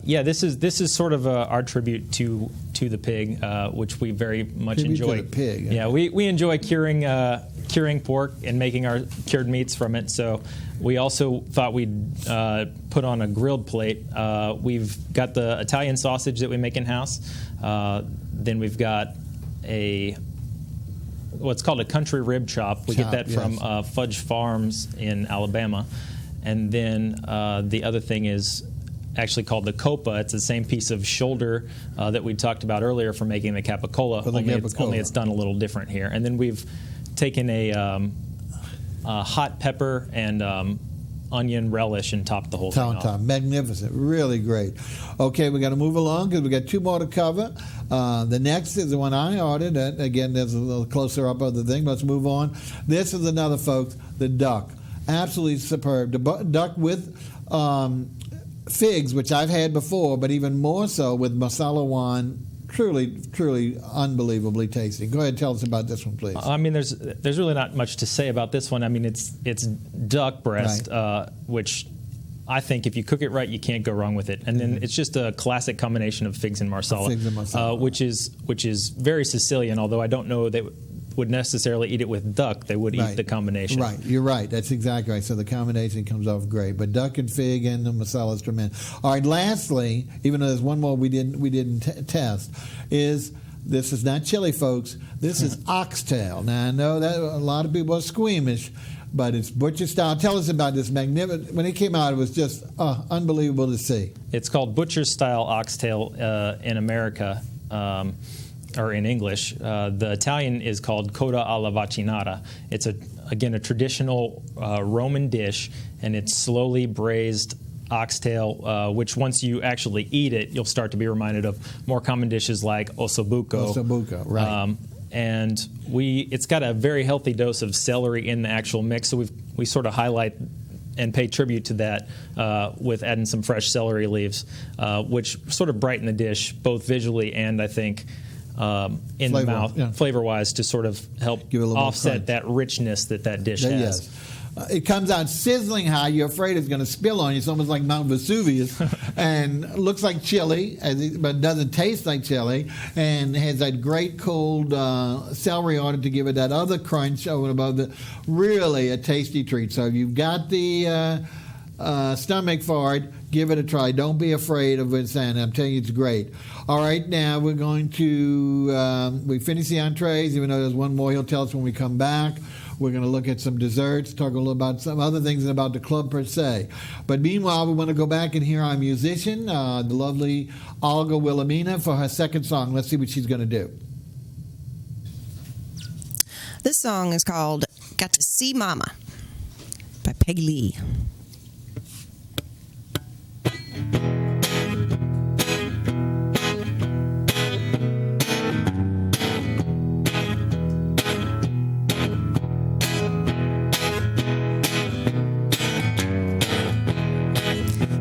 Yeah, this is sort of our tribute to the pig, which we very much enjoy. To the pig. Yeah, we enjoy curing pork and making our cured meats from it. So we also thought we'd put on a grilled plate. We've got the Italian sausage that we make in house. Then we've got what's called a country rib chop. We get that from Fudge Farms in Alabama. And then the other thing is actually called the copa. It's the same piece of shoulder that we talked about earlier for making the capicola, only it's done a little different here. And then we've taken a hot pepper and onion relish and topped the whole thing off. Magnificent. Really great. Okay, we got to move along because we got two more to cover. The next is the one I ordered. Again, there's a little closer up of the thing. Let's move on. This is another, folks, the duck. Absolutely superb. The duck with figs, which I've had before, but even more so with masala wine. Truly, truly unbelievably tasty. Go ahead and tell us about this one, please. I mean, there's really not much to say about this one. I mean, it's duck breast, right. Which I think if you cook it right, you can't go wrong with it. And then it's just a classic combination of figs and marsala, which is very Sicilian. Although I don't know they would necessarily eat it with duck. They would eat the combination. Right, you're right. That's exactly right. So the combination comes off great. But duck and fig and the masala is tremendous. All right. Lastly, even though there's one more we didn't test, is this is not chili, folks. This is oxtail. Now I know that a lot of people are squeamish, but it's butcher style. Tell us about this magnificent. When it came out, it was just unbelievable to see. It's called butcher style oxtail in America. Or in English. The Italian is called coda alla vaccinata. It's a traditional Roman dish, and it's slowly braised oxtail, which once you actually eat it, you'll start to be reminded of more common dishes like ossobuco. Ossobuco, right. And it's got a very healthy dose of celery in the actual mix, so we sort of highlight and pay tribute to that with adding some fresh celery leaves, which sort of brighten the dish both visually and I think in the mouth, flavor-wise, to sort of help offset that richness that dish has. Yes. It comes out sizzling hot. You're afraid it's going to spill on you. It's almost like Mount Vesuvius, and looks like chili, but doesn't taste like chili, and has that great cold celery on it to give it that other crunch over and above. Really a tasty treat. So if you've got the stomach for it, give it a try. Don't be afraid of it, and I'm telling you, it's great. All right, now we're going to we finished the entrees. Even though there's one more, he'll tell us when we come back. We're going to look at some desserts, talk a little about some other things and about the club per se. But meanwhile, we want to go back and hear our musician, the lovely Olga Wilhelmina, for her second song. Let's see what she's going to do. This song is called "Got to See Mama" by Peggy Lee.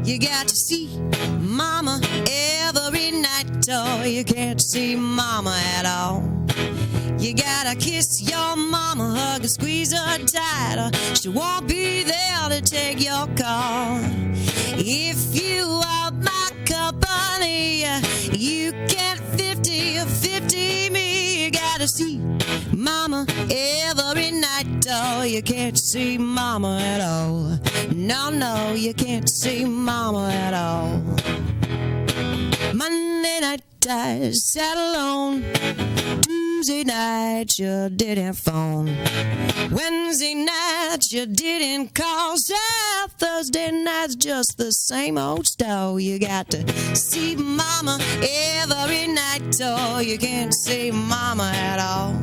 You got to see Mama every night, or you can't see Mama at all. You gotta kiss your mama, hug her, squeeze her tighter. She won't be there to take your call. If you want my company, you can't 50 me. You gotta see mama every night. Oh, you can't see mama at all. No, you can't see mama at all. Monday night I sat alone. Tuesday night you didn't phone. Wednesday night you didn't call. So Thursday night's just the same old style. You got to see mama every night. Oh, you can't see mama at all.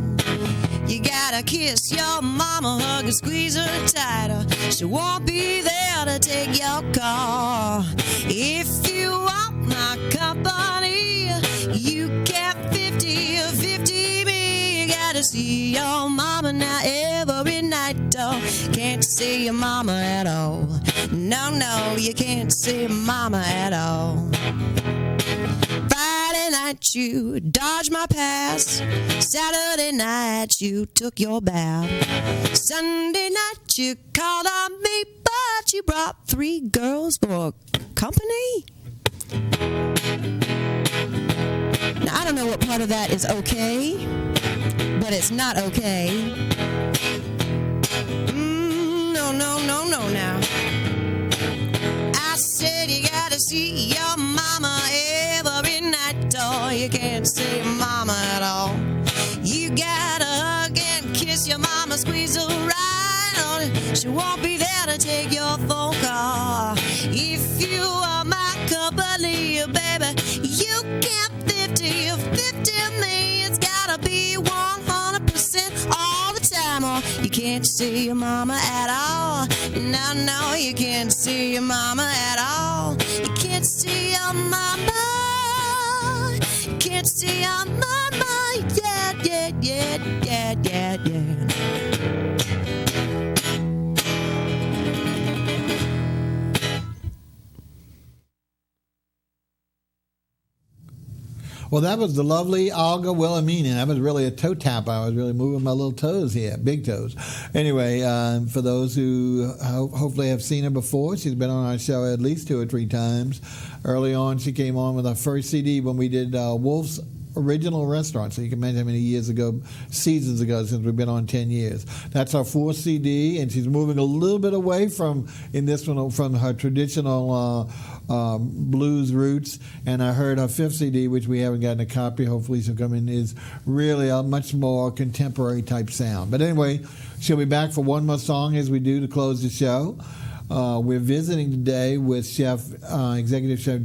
You gotta kiss your mama, hug her, squeeze her tighter. She won't be there to take your call. If you want my company, you can't 50 me. You gotta see your mama now every night. Oh, can't see your mama at all. No, you can't see mama at all. Friday night you dodged my pass. Saturday night you took your bath. Sunday night you called on me, but you brought 3 girls for company. Now I don't know what part of that is okay, but it's not okay. No now. I said you gotta see your mama every night. Oh, you can't see mama at all. You gotta hug and kiss your mama, squeeze her right on. She won't be there to take your phone call. If you are my company, baby, you can't 50 me. It's gotta be 100% all the time. Or you can't see your mama at all. No, you can't see your mama at all. You can't see your mama. Can't see your mama. Yeah. Well, that was the lovely Olga Wilhelmina. That was really a toe tap. I was really moving my little toes here, big toes. Anyway, for those who hopefully have seen her before, she's been on our show at least 2 or 3 times. Early on, she came on with our first CD when we did Wolf's Original Restaurant. So you can imagine how many years ago, seasons ago, since we've been on 10 years. That's our 4th CD, and she's moving a little bit away from her traditional blues roots. And I heard her 5th CD, which we haven't gotten a copy, hopefully she'll come in, is really a much more contemporary type sound. But anyway, she'll be back for one more song as we do to close the show. We're visiting today with Executive Chef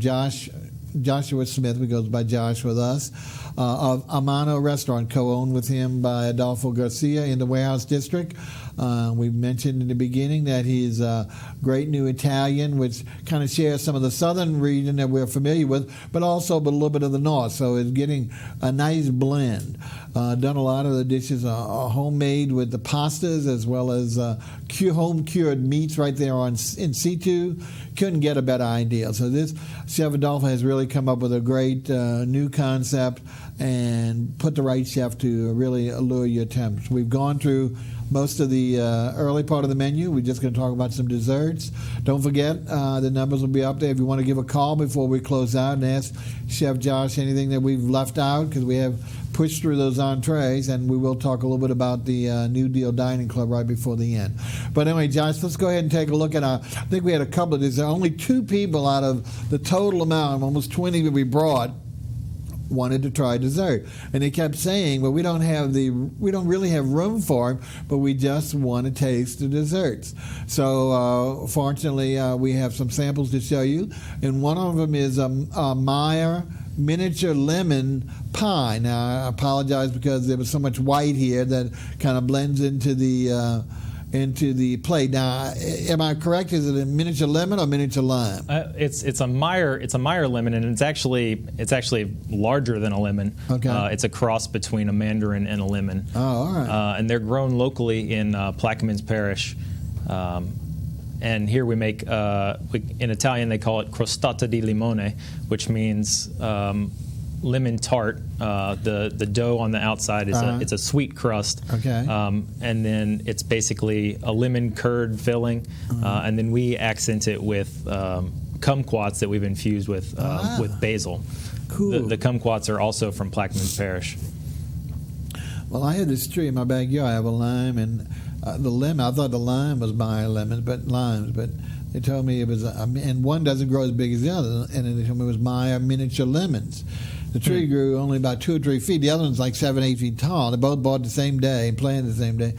Joshua Smith, who goes by Josh with us, of Mano restaurant, co-owned with him by Adolfo Garcia in the Warehouse District. We mentioned in the beginning that he's a great new Italian, which kind of shares some of the southern region that we're familiar with, but also a little bit of the north. So it's getting a nice blend. Done a lot of the dishes homemade with the pastas, as well as home-cured meats right there in situ. Couldn't get a better idea. So this Chef Adolfo has really come up with a great new concept and put the right chef to really allure your attempts. We've gone through most of the early part of the menu. We're just going to talk about some desserts. Don't forget, the numbers will be up there if you want to give a call before we close out and ask Chef Josh anything that we've left out, because we have pushed through those entrees, and we will talk a little bit about the New Deal Dining Club right before the end. But anyway, Josh, let's go ahead and take a look at I think we had a couple of these. There are only 2 people out of the total amount, almost 20 that we brought, wanted to try dessert, and they kept saying, well, we don't really have room for them, but we just want to taste the desserts. So fortunately we have some samples to show you, and one of them is a Meyer miniature lemon pie. Now I apologize because there was so much white here that kind of blends into the plate. Now, am I correct? Is it a miniature lemon or miniature lime? It's a Meyer lemon, and it's actually larger than a lemon. Okay. It's a cross between a mandarin and a lemon. Oh, all right. And they're grown locally in Plaquemines Parish. And here we make, in Italian they call it crostata di limone, which means lemon tart. The dough on the outside is it's a sweet crust. Okay. And then it's basically a lemon curd filling, and then we accent it with kumquats that we've infused with basil. Cool. The kumquats are also from Plaquemines Parish. Well, I had this tree in my backyard. I have a lime, and the lemon. I thought the lime was my lemons, but limes. But they told me it was, and one doesn't grow as big as the other. And then they told me it was my miniature lemons. The tree grew only about 2 or 3 feet. The other one's like 7, 8 feet tall. They both bought the same day and planted the same day.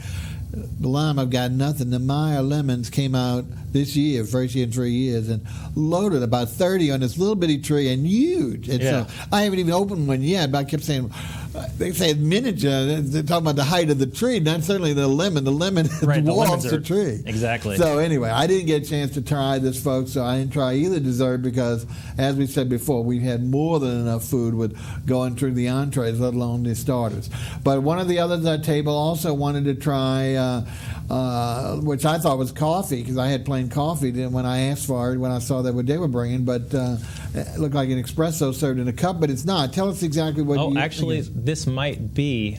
The lime, I've got nothing. The Maya lemons came out this year, first year in 3 years, and loaded about 30 on this little bitty tree and huge. And so I haven't even opened one yet, but I kept saying, they say miniature. They're talking about the height of the tree, not certainly the lemon. The lemon dwarfs the tree. Exactly. So anyway, I didn't get a chance to try this, folks, so I didn't try either dessert because, as we said before, we had more than enough food with going through the entrees, let alone the starters. But one of the others at the table also wanted to try, which I thought was coffee, because I had plain coffee when I asked for it, when I saw that what they were bringing, but it looked like an espresso served in a cup, but it's not. Tell us exactly what you actually, this might be,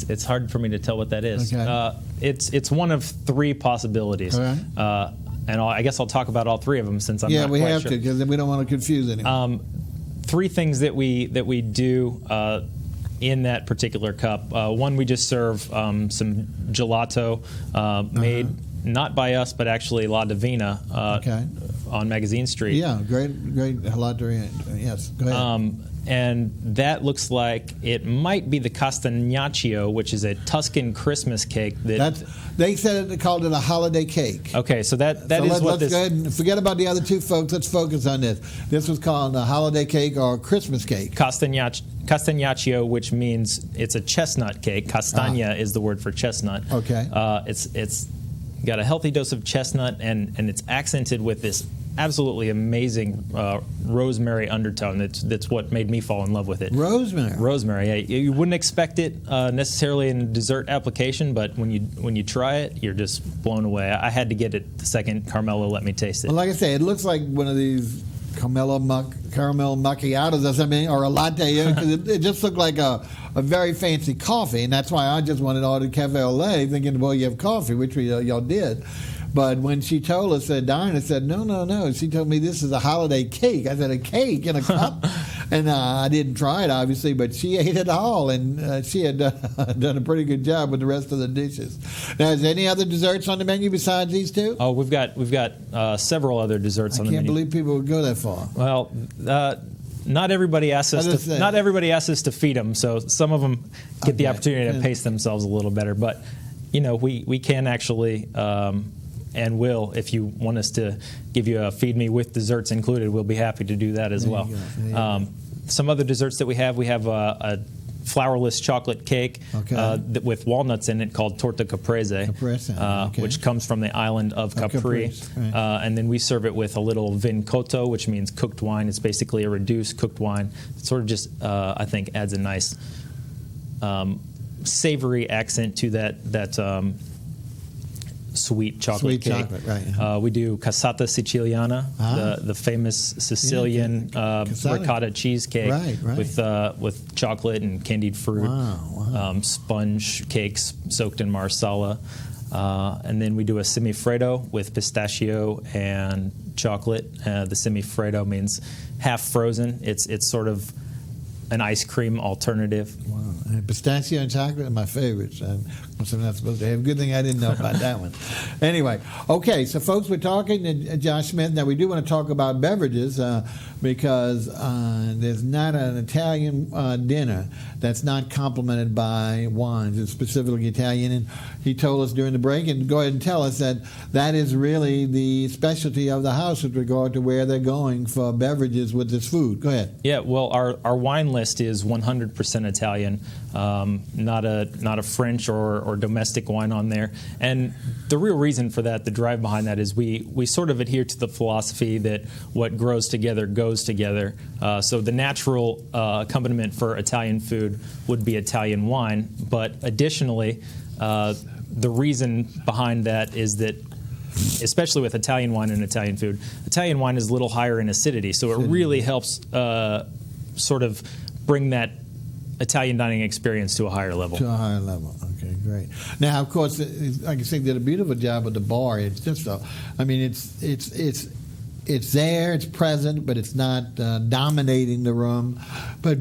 it's hard for me to tell what that is. Okay. It's one of 3 possibilities. All right. And I guess I'll talk about all 3 of them since I'm not quite sure. Yeah, we have to, because we don't want to confuse anyone. 3 things that we do in that particular cup. One, we just serve some gelato made not by us, but actually La Divina on Magazine Street. Yeah, great gelato. Yes, go ahead. And that looks like it might be the Castagnaccio, which is a Tuscan Christmas cake. They said they called it a holiday cake. Okay, so that is what let's go ahead and forget about the other 2 folks. Let's focus on this. This was called a holiday cake or a Christmas cake. Castagnaccio, which means it's a chestnut cake. Castagna is the word for chestnut. Okay. It's got a healthy dose of chestnut, and it's accented with this absolutely amazing rosemary undertone. That's what made me fall in love with it. Rosemary. Yeah, you wouldn't expect it necessarily in a dessert application, but when you try it, you're just blown away. I had to get it the second Carmelo let me taste it. Well, like I say, it looks like one of these caramel macchiatos or something, or a latte, because it just looked like a very fancy coffee, and that's why I just wanted to order cafe au lait, thinking, well, you have coffee, which y'all did. But when she told us, Diana said, no. She told me this is a holiday cake. I said, a cake in a cup? And I didn't try it, obviously, but she ate it all, and she had done a pretty good job with the rest of the dishes. Now, is there any other desserts on the menu besides these 2? Oh, we've got several other desserts on the menu. I can't believe people would go that far. Well, not everybody asks us to feed them, so some of them get the opportunity to pace themselves a little better. But we can actually. And will, if you want us to give you a feed me with desserts included, we'll be happy to do that as well. Some other desserts that we have a flourless chocolate cake with walnuts in it called torta caprese, which comes from the island of Capri. And then we serve it with a little vin cotto, which means cooked wine. It's basically a reduced cooked wine. It sort of just, I think, adds a nice savory accent to that sweet chocolate cake. We do cassata siciliana, the famous Sicilian ricotta cheesecake with chocolate and candied fruit, sponge cakes soaked in marsala. And then we do a semifreddo with pistachio and chocolate. The semifreddo means half frozen. It's sort of an ice cream alternative. Wow. And pistachio and chocolate are my favorites. I'm not supposed to have. Good thing I didn't know about that one. Anyway, okay, so folks, we're talking to Josh Smith. Now, we do want to talk about beverages because there's not an Italian dinner that's not complemented by wines. It's specifically Italian. And he told us during the break, and go ahead and tell us that is really the specialty of the house with regard to where they're going for beverages with this food. Go ahead. Yeah, well, our wine list is 100% Italian, not a French or domestic wine on there. And the real reason for that, the drive behind that, is we sort of adhere to the philosophy that what grows together goes together. So the natural accompaniment for Italian food would be Italian wine, but additionally, the reason behind that is that, especially with Italian wine and Italian food, Italian wine is a little higher in acidity, so it really helps sort of bring that Italian dining experience to a higher level. To a higher level. Okay, great. Now, of course, like I said, did a beautiful job with the bar. It's just it's there, it's present, but it's not dominating the room. But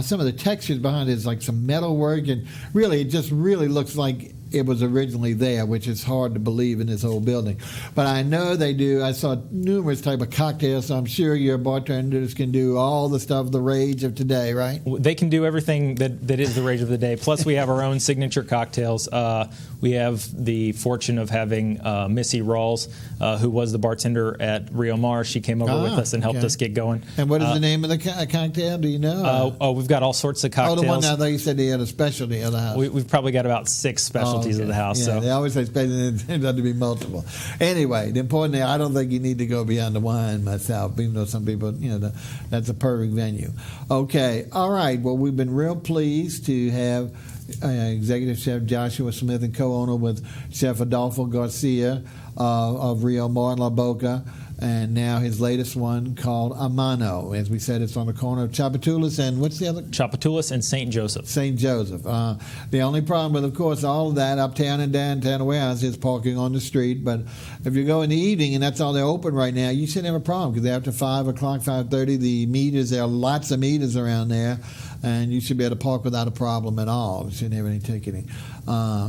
some of the textures behind it is like some metal work, and really, it just really looks like it was originally there, which is hard to believe in this whole building. But I know they do. I saw numerous type of cocktails, so I'm sure your bartenders can do all the stuff, the rage of today, right? They can do everything that is the rage of the day. Plus, we have our own signature cocktails. We have the fortune of having Missy Rawls, who was the bartender at Rio Mar. She came over with us and helped us get going. And what is the name of the cocktail? Do you know? We've got all sorts of cocktails. Oh, the one now that you said they had a specialty of the house. We've probably got about 6 specialties of the house. Yeah, so. They always say specialty, it turns out to be multiple. Anyway, the important thing, I don't think you need to go beyond the wine myself, even though some people, that's a perfect venue. Okay, all right. Well, we've been real pleased to have Executive Chef Joshua Smith and co-owner with Chef Adolfo Garcia of Rio Mar and La Boca, and now his latest one called Mano. As we said, it's on the corner of Tchoupitoulas and what's the other? Tchoupitoulas and St. Joseph. St. Joseph. The only problem with, of course, all of that uptown and downtown warehouse is parking on the street. But if you go in the evening and that's all they're open right now, you shouldn't have a problem because after 5 o'clock, 5:30, the meters, there are lots of meters around there, and you should be able to park without a problem at all. You shouldn't have any ticketing.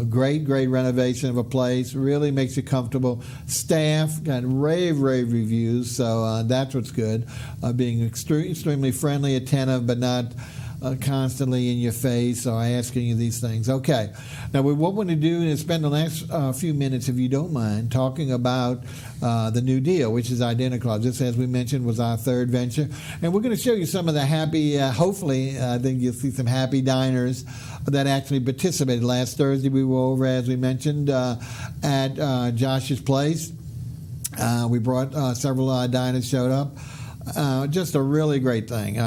Great renovation of a place. Really makes you comfortable. Staff got rave reviews, so that's what's good. Being extremely friendly, attentive, but not constantly in your face or asking you these things. Okay. Now, what we want to do is spend the last few minutes, if you don't mind, talking about the new deal, which is Identiclaw. Just as we mentioned, was our third venture. And we're going to show you some of the happy, hopefully, I think you'll see some happy diners that actually participated. Last Thursday, we were over, as we mentioned, at Josh's place. We brought several diners showed up. Just a really great thing.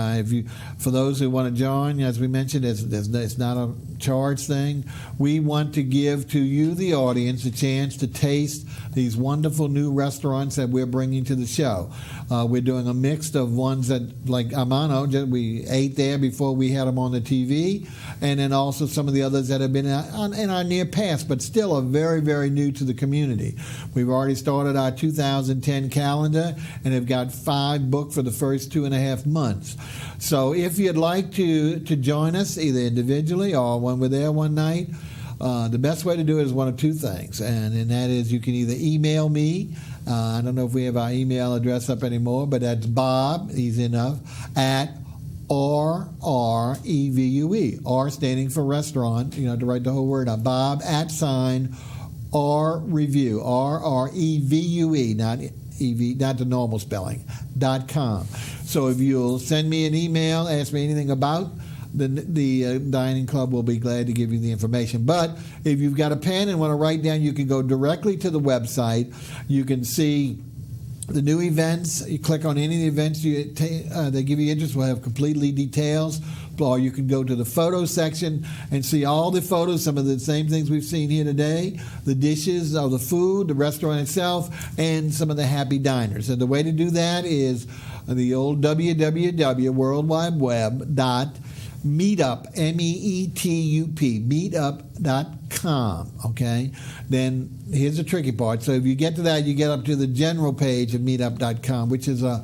For those who want to join, as we mentioned, it's not a charge thing. We want to give to you, the audience, a chance to taste these wonderful new restaurants that we're bringing to the show. We're doing a mix of ones that, like Mano, we ate there before we had them on the TV, and then also some of the others that have been in our near past, but still are very, very new to the community. We've already started our 2010 calendar and have got 5 booked for the first 2.5 months. So if you'd like to join us, either individually or when we're there one night, the best way to do it is one of 2 things, and that is you can either email me. I don't know if we have our email address up anymore, but that's Bob, easy enough, at RREVUE, R standing for restaurant, to write the whole word out, Bob @ Revue, RREVUE, not the normal spelling, .com. So if you'll send me an email, ask me anything about the dining club, will be glad to give you the information. But if you've got a pen and want to write down, you can go directly to the website. You can see the new events. You click on any of the events they give you interest. We'll have completely details. Or you can go to the photo section and see all the photos, some of the same things we've seen here today, the dishes of the food, the restaurant itself, and some of the happy diners. And the way to do that is the old www, World Wide Web, meetup, MEETUP, meetup.com, okay? Then here's the tricky part. So if you get to that, you get up to the general page of meetup.com, which is a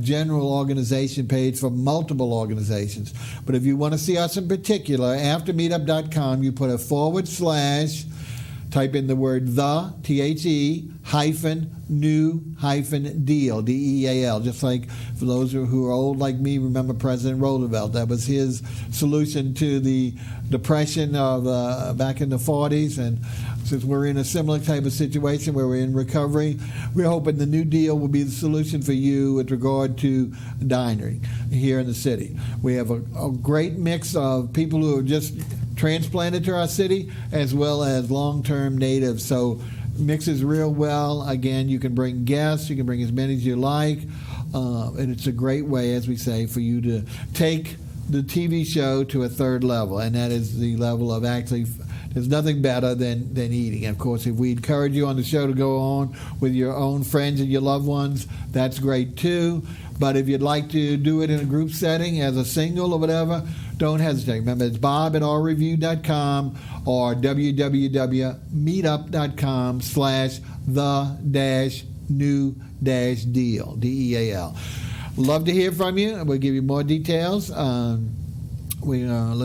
general organization page for multiple organizations. But if you want to see us in particular, after meetup.com, you put a / type in the word THE, new deal, DEAL. Just like for those who are old like me, remember President Roosevelt. That was his solution to the Depression of back in the 40s. And since we're in a similar type of situation where we're in recovery, we're hoping the New Deal will be the solution for you with regard to dining here in the city. We have a great mix of people who are just transplanted to our city as well as long-term natives. So mixes real well. Again, you can bring guests. You can bring as many as you like. And it's a great way, as we say, for you to take the TV show to a third level, and that is the level of actually there's nothing better than eating. Of course, if we encourage you on the show to go on with your own friends and your loved ones, that's great too. But if you'd like to do it in a group setting as a single or whatever, don't hesitate. Remember, it's bob@allreview.com or www.meetup.com/the-new-deal, DEAL. Love to hear from you. We'll give you more details. Let's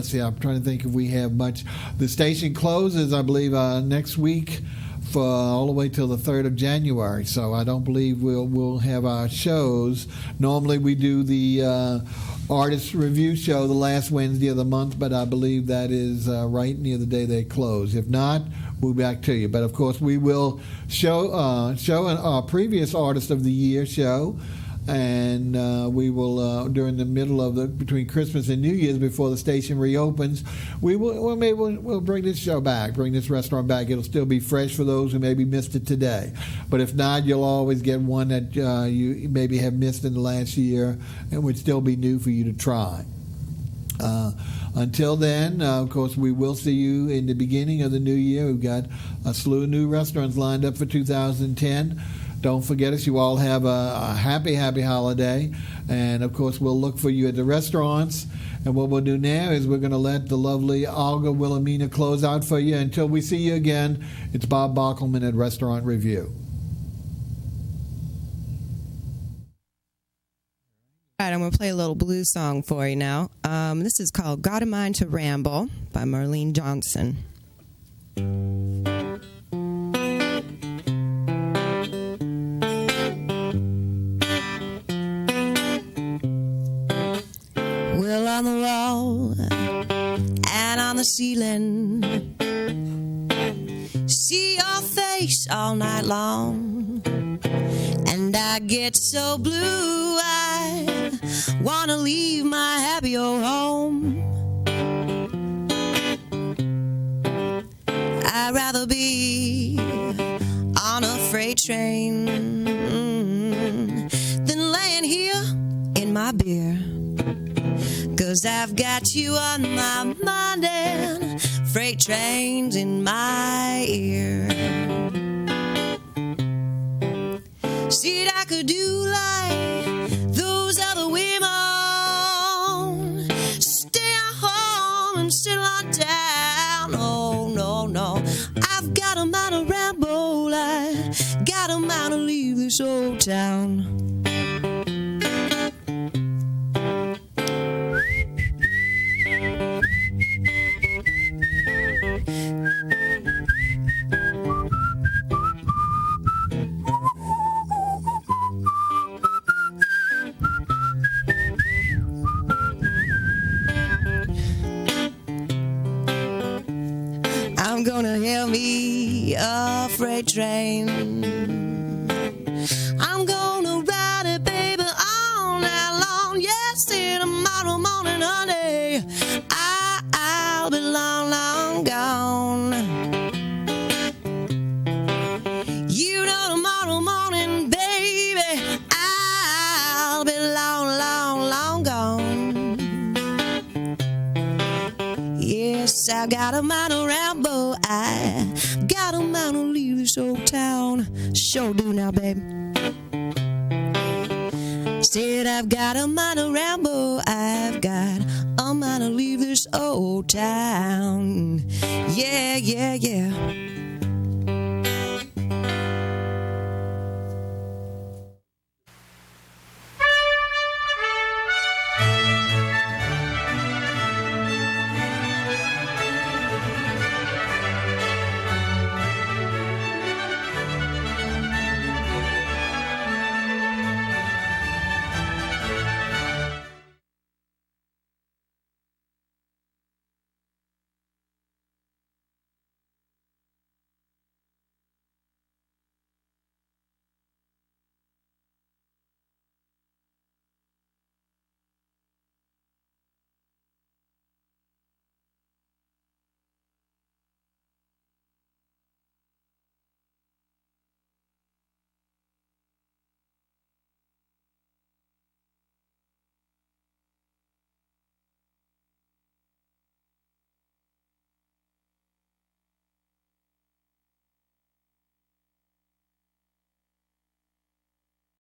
see. I'm trying to think if we have much. The station closes, I believe, next week for all the way till the 3rd of January. So I don't believe we'll have our shows. Normally we do the Artist Review show the last Wednesday of the month, but I believe that is right near the day they close. If not, we'll be back to you. But of course, we will show our previous Artist of the Year show. And we will, during the middle of between Christmas and New Year's, before the station reopens, we'll bring this show back, bring this restaurant back. It'll still be fresh for those who maybe missed it today. But if not, you'll always get one that you maybe have missed in the last year and would still be new for you to try. Until then, of course, we will see you in the beginning of the new year. We've got a slew of new restaurants lined up for 2010. Don't forget us. You all have a happy holiday. And, of course, we'll look for you at the restaurants. And what we'll do now is we're going to let the lovely Olga Wilhelmina close out for you. Until we see you again, it's Bob Bockelman at Restaurant Review. All right, I'm going to play a little blues song for you now. This is called Got a Mind to Ramble by Marlene Johnson. Well, on the wall and on the ceiling, see your face all night long, and I get so blue I wanna leave my happy old home. I'd rather be on a freight train than laying here in my beer. 'Cause I've got you on my mind and freight trains in my ear. See, I could do like those other women, stay at home and sit on down. Oh, no, no, I've got a mind to ramble, I got a mind to leave this old town. I'm gonna hail me a freight train. I'm gonna ride it, baby, all night long. Yes, till tomorrow morning, honey, I'll be long, long gone. You know, tomorrow morning, baby, I'll be long, long, long gone. Yes, I got a mind to ramble, I got a mind to leave this old town. Sure do now, baby. Said I've got a mind to ramble, I've got a mind to leave this old town. Yeah, yeah, yeah.